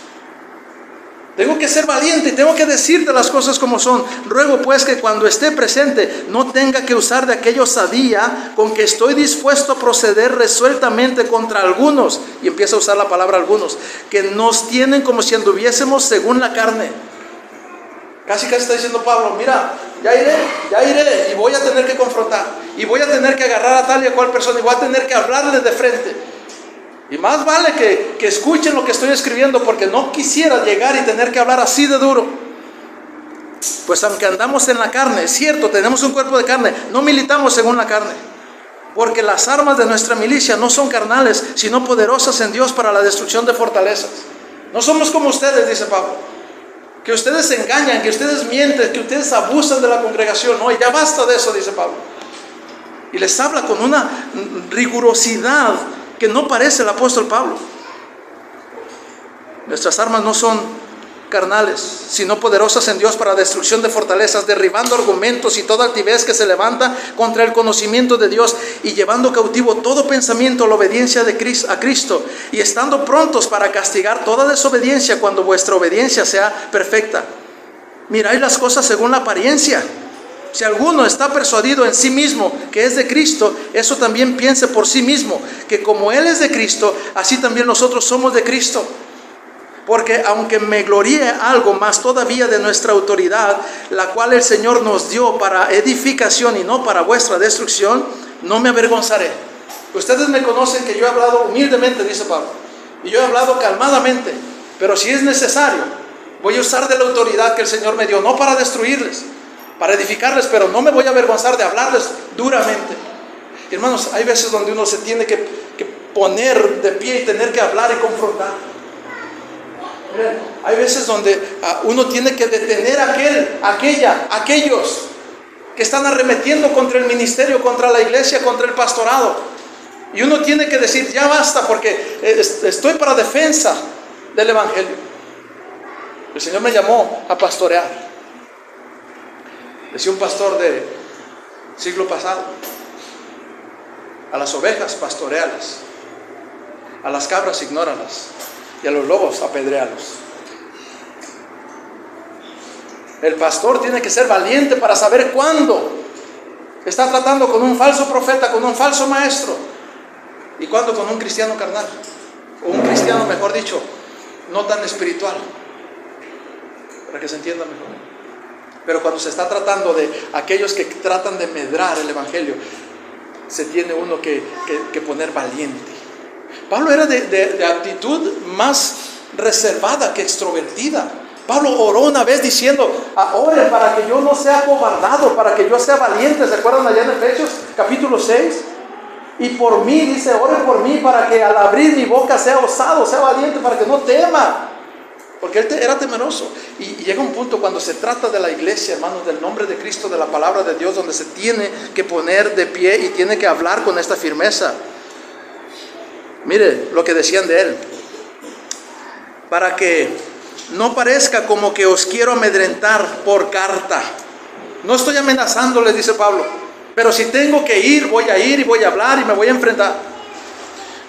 Tengo que ser valiente, tengo que decirte las cosas como son. Ruego pues que cuando esté presente no tenga que usar de aquella osadía con que estoy dispuesto a proceder resueltamente contra algunos. Y empieza a usar la palabra algunos, que nos tienen como si anduviésemos según la carne. Casi está diciendo Pablo, mira, ya iré y voy a tener que confrontar. Y voy a tener que agarrar a tal y a cual persona y voy a tener que hablarle de frente. Y más vale que escuchen lo que estoy escribiendo, porque no quisiera llegar y tener que hablar así de duro. Pues aunque andamos en la carne, es cierto, tenemos un cuerpo de carne, no militamos según la carne. Porque las armas de nuestra milicia no son carnales, sino poderosas en Dios para la destrucción de fortalezas. No somos como ustedes, dice Pablo, que ustedes se engañan, que ustedes mienten, que ustedes abusan de la congregación. No, y ya basta de eso, dice Pablo. Y les habla con una rigurosidad que no parece el apóstol Pablo. Nuestras armas no son carnales, sino poderosas en Dios para destrucción de fortalezas, derribando argumentos y toda altivez que se levanta contra el conocimiento de Dios, y llevando cautivo todo pensamiento a la obediencia a Cristo, y estando prontos para castigar toda desobediencia cuando vuestra obediencia sea perfecta. Mirad las cosas según la apariencia. Si alguno está persuadido en sí mismo que es de Cristo, eso también piense por sí mismo, que como Él es de Cristo, así también nosotros somos de Cristo. Porque aunque me gloríe algo más todavía de nuestra autoridad, la cual el Señor nos dio para edificación y no para vuestra destrucción, no me avergonzaré. Ustedes me conocen que yo he hablado humildemente, dice Pablo, y yo he hablado calmadamente, pero si es necesario, voy a usar de la autoridad que el Señor me dio, no para destruirles, para edificarles, pero no me voy a avergonzar de hablarles duramente. Y hermanos, hay veces donde uno se tiene que poner de pie y tener que hablar y confrontar. Miren, hay veces donde uno tiene que detener aquellos que están arremetiendo contra el ministerio, contra la iglesia, contra el pastorado. Y uno tiene que decir, ya basta, porque estoy para defensa del evangelio. El Señor me llamó a pastorear. Decía un pastor del siglo pasado: a las ovejas pastorealas, a las cabras ignóralas, y a los lobos apedréalos. El pastor tiene que ser valiente para saber cuándo está tratando con un falso profeta, con un falso maestro, y cuándo con un cristiano carnal, o un cristiano, mejor dicho, no tan espiritual, para que se entienda mejor. Pero cuando se está tratando de aquellos que tratan de medrar el evangelio, se tiene uno que poner valiente. Pablo era de actitud más reservada que extrovertida. Pablo oró una vez diciendo: ore para que yo no sea acobardado, para que yo sea valiente. ¿Se acuerdan allá en Efesios capítulo 6? Y por mí, dice, ore por mí para que al abrir mi boca sea osado, sea valiente, para que no tema. Porque él era temeroso. Y llega un punto cuando se trata de la iglesia, hermanos, del nombre de Cristo, de la palabra de Dios, donde se tiene que poner de pie y tiene que hablar con esta firmeza. Mire lo que decían de él: para que no parezca como que os quiero amedrentar por carta. No estoy amenazándoles, dice Pablo, pero si tengo que ir, voy a ir y voy a hablar y me voy a enfrentar.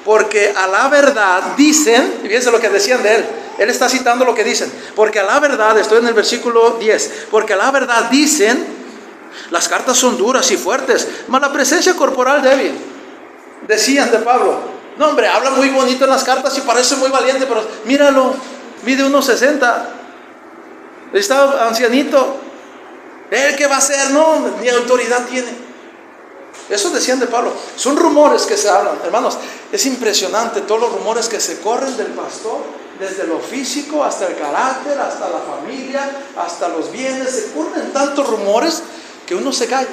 Porque a la verdad dicen, y fíjense lo que decían de él. Él está citando lo que dicen. Porque a la verdad, estoy en el versículo 10, porque a la verdad dicen, las cartas son duras y fuertes, mas la presencia corporal débil. Decían de Pablo: no, hombre, habla muy bonito en las cartas y parece muy valiente, pero míralo, mide 1.60, está ancianito. ¿Él qué va a hacer? No, ni autoridad tiene. Eso decían de Pablo. Son rumores que se hablan, hermanos. Es impresionante todos los rumores que se corren del pastor, desde lo físico hasta el carácter, hasta la familia, hasta los bienes. Se corren tantos rumores que uno se calla.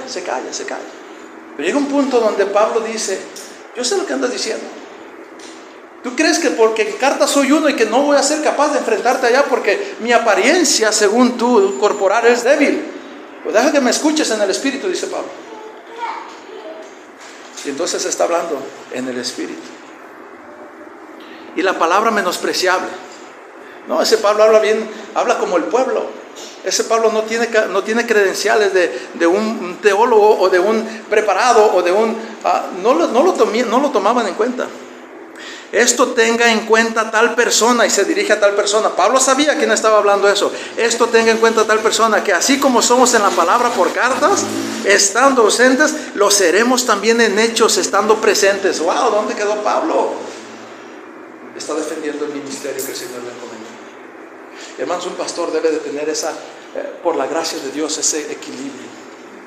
Pero llega un punto donde Pablo dice: yo sé lo que andas diciendo. ¿Tú crees que porque en carta soy uno y que no voy a ser capaz de enfrentarte allá porque mi apariencia, según tú, corporal es débil? Pues deja que me escuches en el espíritu, dice Pablo. Y entonces está hablando en el espíritu. Y la palabra menospreciable. No, ese Pablo habla bien, habla como el pueblo. Ese Pablo no tiene credenciales de un teólogo o de un preparado o de un... no lo tomaban en cuenta. Esto tenga en cuenta tal persona, y se dirige a tal persona. Pablo sabía quién estaba hablando eso. Esto tenga en cuenta tal persona, que así como somos en la palabra por cartas, estando ausentes, lo seremos también en hechos, estando presentes. ¡Wow! ¿Dónde quedó Pablo? Está defendiendo el ministerio que el Señor le encomendó. Hermanos, un pastor debe de tener por la gracia de Dios, ese equilibrio.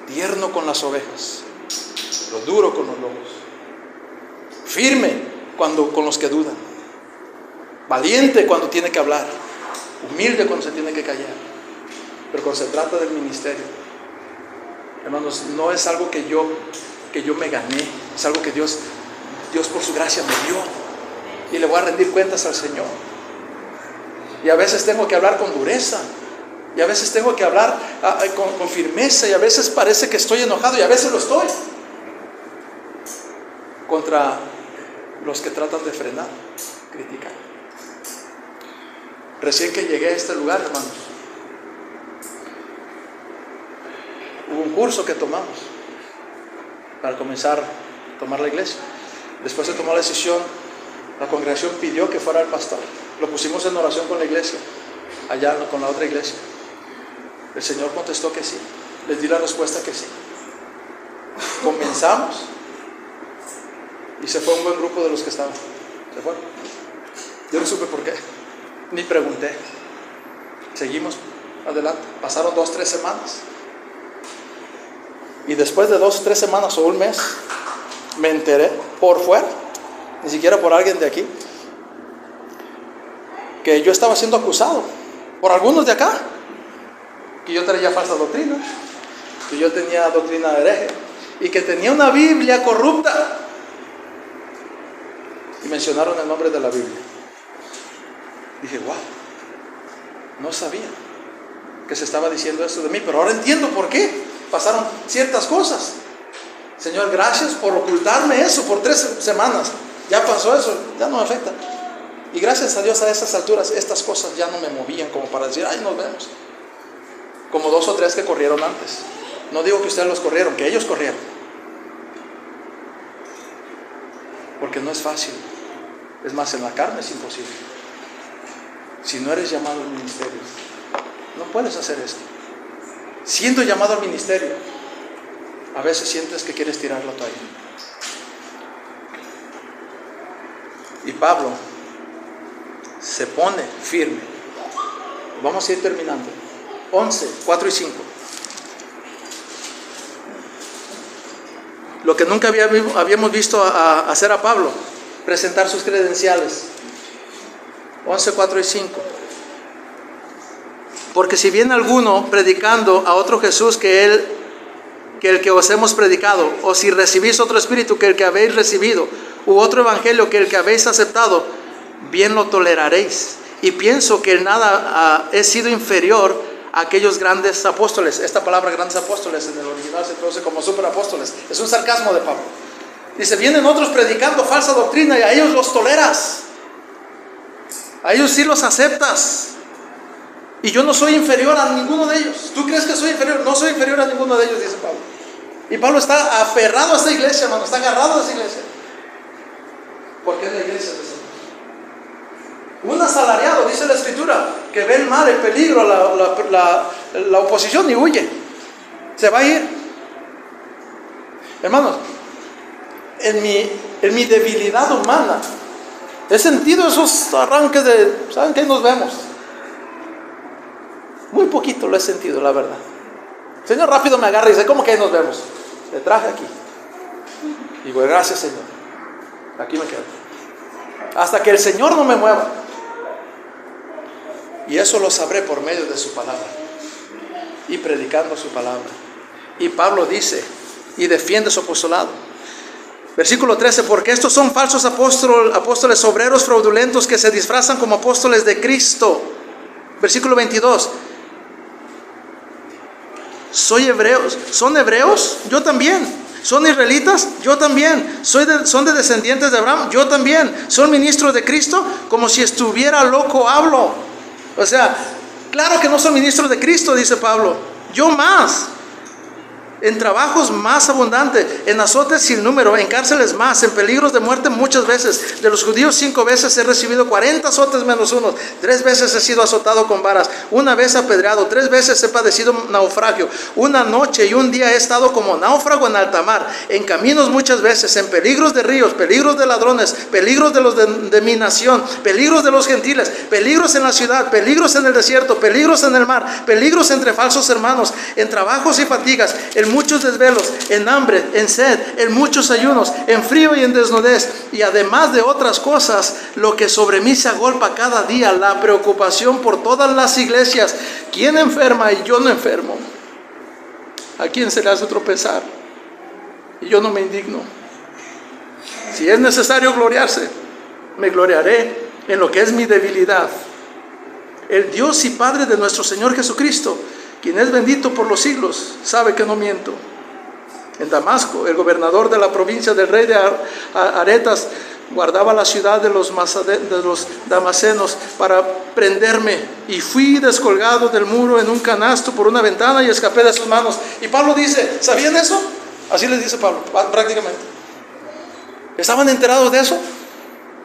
Tierno con las ovejas, pero duro con los lobos. Firme con los que dudan. Valiente cuando tiene que hablar. Humilde cuando se tiene que callar. Pero cuando se trata del ministerio, hermanos, no es algo que yo me gané. Es algo que Dios por su gracia me dio. Y le voy a rendir cuentas al Señor. Y a veces tengo que hablar con dureza. Y a veces tengo que hablar con firmeza. Y a veces parece que estoy enojado. Y a veces lo estoy. Contra los que tratan de frenar, criticar. Recién que llegué a este lugar, hermanos, hubo un curso que tomamos para comenzar a tomar la iglesia. Después de tomar la decisión, la congregación pidió que fuera el pastor. Lo pusimos en oración con la iglesia, allá con la otra iglesia. El Señor contestó que sí. Les di la respuesta que sí. Comenzamos. Y se fue un buen grupo de los que estaban. Se fueron. Yo no supe por qué. Ni pregunté. Seguimos adelante. Pasaron 2-3 semanas. Y después de 2-3 semanas o un mes, me enteré por fuera, ni siquiera por alguien de aquí, que yo estaba siendo acusado por algunos de acá. Que yo traía falsa doctrina. Que yo tenía doctrina hereje. Y que tenía una Biblia corrupta. Y mencionaron el nombre de la Biblia. Dije, wow, no sabía que se estaba diciendo esto de mí, pero ahora entiendo por qué pasaron ciertas cosas. Señor, gracias por ocultarme eso por 3 semanas. Ya pasó eso, ya no me afecta. Y gracias a Dios a esas alturas, estas cosas ya no me movían como para decir, ay, nos vemos. Como 2 o 3 que corrieron antes. No digo que ustedes los corrieron, que ellos corrieron. Porque no es fácil. Es más, en la carne es imposible. Si no eres llamado al ministerio, no puedes hacer esto. Siendo llamado al ministerio, a veces sientes que quieres tirar la toalla. Y Pablo se pone firme. Vamos a ir terminando. 11, 4 y 5. Lo que nunca habíamos visto hacer a Pablo, presentar sus credenciales. 11, 4 y 5. Porque si viene alguno predicando a otro Jesús que el que os hemos predicado, o si recibís otro espíritu que el que habéis recibido, u otro evangelio que el que habéis aceptado, bien lo toleraréis. Y pienso que en nada he sido inferior a aquellos grandes apóstoles. Esta palabra grandes apóstoles en el original se traduce como superapóstoles. Es un sarcasmo de Pablo. Dice, vienen otros predicando falsa doctrina y a ellos los toleras. A ellos sí los aceptas. Y yo no soy inferior a ninguno de ellos. ¿Tú crees que soy inferior? No soy inferior a ninguno de ellos, dice Pablo. Y Pablo está aferrado a esta iglesia, hermano. Está agarrado a esta iglesia. Porque es la iglesia del Señor. Un asalariado, dice la Escritura, que ve el mal, el peligro, la oposición y huye. Se va a ir. Hermanos, en mi debilidad humana, he sentido esos arranques de, ¿saben qué? Nos vemos. Muy poquito lo he sentido, la verdad. El Señor rápido me agarra y dice, ¿cómo que nos vemos? Te traje aquí. Y digo, gracias, Señor. Aquí me quedo. Hasta que el Señor no me mueva. Y eso lo sabré por medio de su palabra. Y predicando su palabra. Y Pablo dice, y defiende su apostolado. Versículo 13, porque estos son falsos apóstoles obreros fraudulentos que se disfrazan como apóstoles de Cristo. Versículo 22. ¿Son hebreos? Yo también. ¿Son israelitas? Yo también. ¿Son de descendientes de Abraham? Yo también. ¿Son ministros de Cristo? Como si estuviera loco hablo. O sea, Claro que no son ministros de Cristo, dice Pablo. Yo más. En trabajos más abundantes, en azotes sin número, en cárceles más, en peligros de muerte muchas veces. De los judíos 5 veces he recibido 40 azotes menos uno. 3 veces he sido azotado con varas, 1 vez apedreado, 3 veces he padecido naufragio. 1 noche y 1 día he estado como náufrago en alta mar, en caminos muchas veces, en peligros de ríos, peligros de ladrones, peligros de los de mi nación, peligros de los gentiles, peligros en la ciudad, peligros en el desierto, peligros en el mar, peligros entre falsos hermanos, en trabajos y fatigas, en muchos desvelos, en hambre, en sed, en muchos ayunos, en frío y en desnudez, y además de otras cosas, lo que sobre mí se agolpa cada día, la preocupación por todas las iglesias. ¿Quién enferma y yo no enfermo? ¿A quién se le hace tropezar y yo no me indigno? Si es necesario gloriarse, me gloriaré en lo que es mi debilidad. El Dios y Padre de nuestro Señor Jesucristo, quien es bendito por los siglos, sabe que no miento. En Damasco, el gobernador de la provincia del rey de Aretas guardaba la ciudad de los damasenos para prenderme, y fui descolgado del muro en un canasto por una ventana y escapé de sus manos. Y Pablo dice, ¿sabían eso? Así les dice Pablo, prácticamente. ¿Estaban enterados de eso?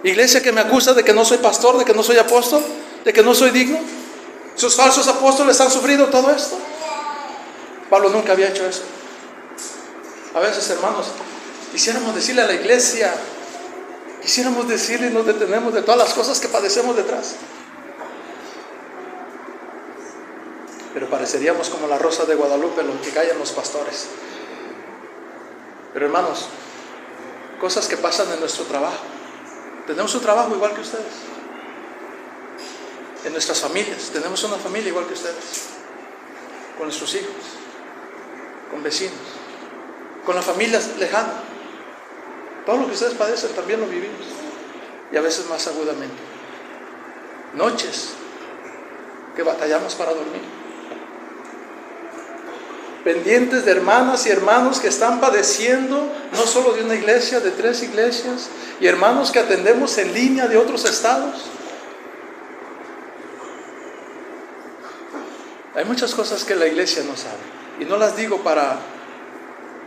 Iglesia que me acusa de que no soy pastor, de que no soy apóstol, de que no soy digno. Sus falsos apóstoles han sufrido todo esto. Pablo nunca había hecho eso. A veces, hermanos, quisiéramos decirle a la iglesia, quisiéramos decirle y nos detenemos de todas las cosas que padecemos detrás. Pero pareceríamos como la rosa de Guadalupe, lo que callan los pastores. Pero hermanos, cosas que pasan en nuestro trabajo. Tenemos un trabajo igual que ustedes. En nuestras familias, tenemos una familia igual que ustedes, con nuestros hijos, con vecinos, con la familia lejana. Todo lo que ustedes padecen también lo vivimos, y a veces más agudamente. Noches que batallamos para dormir, pendientes de hermanas y hermanos que están padeciendo, no solo de una iglesia, de 3 iglesias, y hermanos que atendemos en línea de otros estados. Hay muchas cosas que la iglesia no sabe, y no las digo para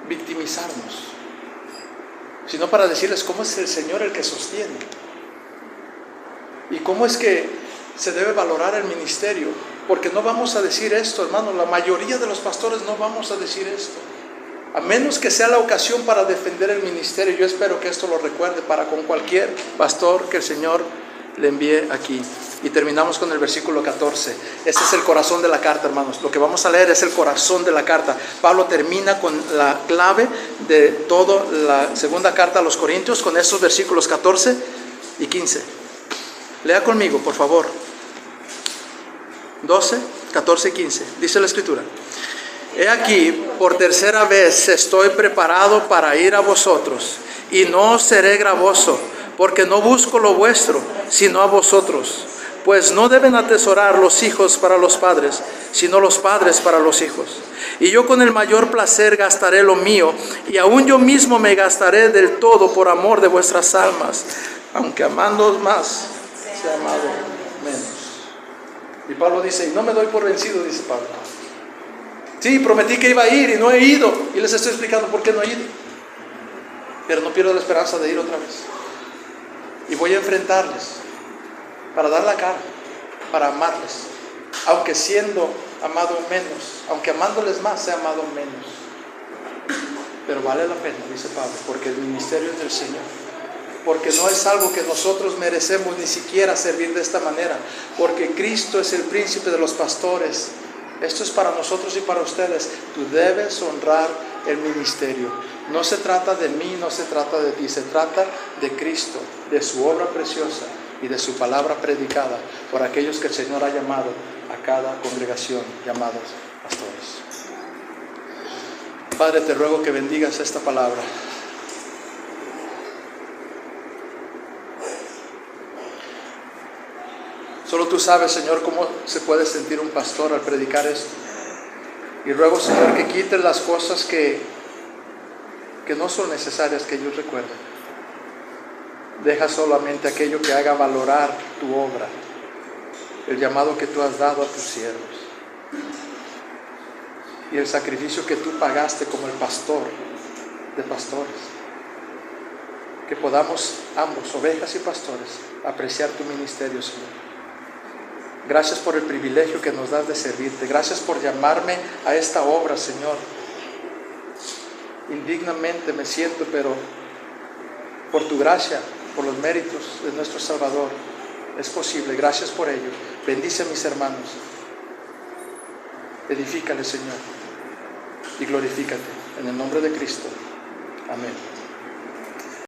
victimizarnos, sino para decirles cómo es el Señor el que sostiene, y cómo es que se debe valorar el ministerio, porque no vamos a decir esto, hermano, la mayoría de los pastores no vamos a decir esto, a menos que sea la ocasión para defender el ministerio. Yo espero que esto lo recuerde para con cualquier pastor que el Señor le envíe aquí. Y terminamos con el versículo 14. Ese es el corazón de la carta, hermanos. Lo que vamos a leer es el corazón de la carta. Pablo termina con la clave de toda la segunda carta a los Corintios, con estos versículos 14 y 15. Lea conmigo, por favor. 12, 14 y 15. Dice la Escritura: He aquí, por tercera vez estoy preparado para ir a vosotros, y no seré gravoso, porque no busco lo vuestro, sino a vosotros. Pues no deben atesorar los hijos para los padres, sino los padres para los hijos. Y yo con el mayor placer gastaré lo mío, y aún yo mismo me gastaré del todo por amor de vuestras almas, aunque amándoos más, sea amado menos. Y Pablo dice, y no me doy por vencido, dice Pablo. Sí, prometí que iba a ir y no he ido, y les estoy explicando por qué no he ido. Pero no pierdo la esperanza de ir otra vez. Y voy a enfrentarles para dar la cara, para amarles, aunque siendo amado menos, aunque amándoles más, sea amado menos. Pero vale la pena, dice Pablo, porque el ministerio es del Señor, porque no es algo que nosotros merecemos ni siquiera servir de esta manera, porque Cristo es el príncipe de los pastores. Esto es para nosotros y para ustedes. Tú debes honrar el ministerio. No se trata de mí, no se trata de ti, se trata de Cristo, de su obra preciosa y de su palabra predicada por aquellos que el Señor ha llamado a cada congregación, llamados pastores. Padre, te ruego que bendigas esta palabra. Solo tú sabes, Señor, cómo se puede sentir un pastor al predicar esto. Y ruego, Señor, que quites las cosas que no son necesarias que ellos recuerden. Deja solamente aquello que haga valorar tu obra el llamado que tú has dado a tus siervos y el sacrificio que tú pagaste como el pastor de pastores. Que podamos ambos, ovejas y pastores, apreciar tu ministerio, Señor. Gracias por el privilegio que nos das de servirte. Gracias por llamarme a esta obra, Señor. Indignamente me siento, pero por tu gracia, por los méritos de nuestro Salvador, es posible. Gracias por ello. Bendice a mis hermanos. Edifícale, Señor, y glorifícate. En el nombre de Cristo. Amén.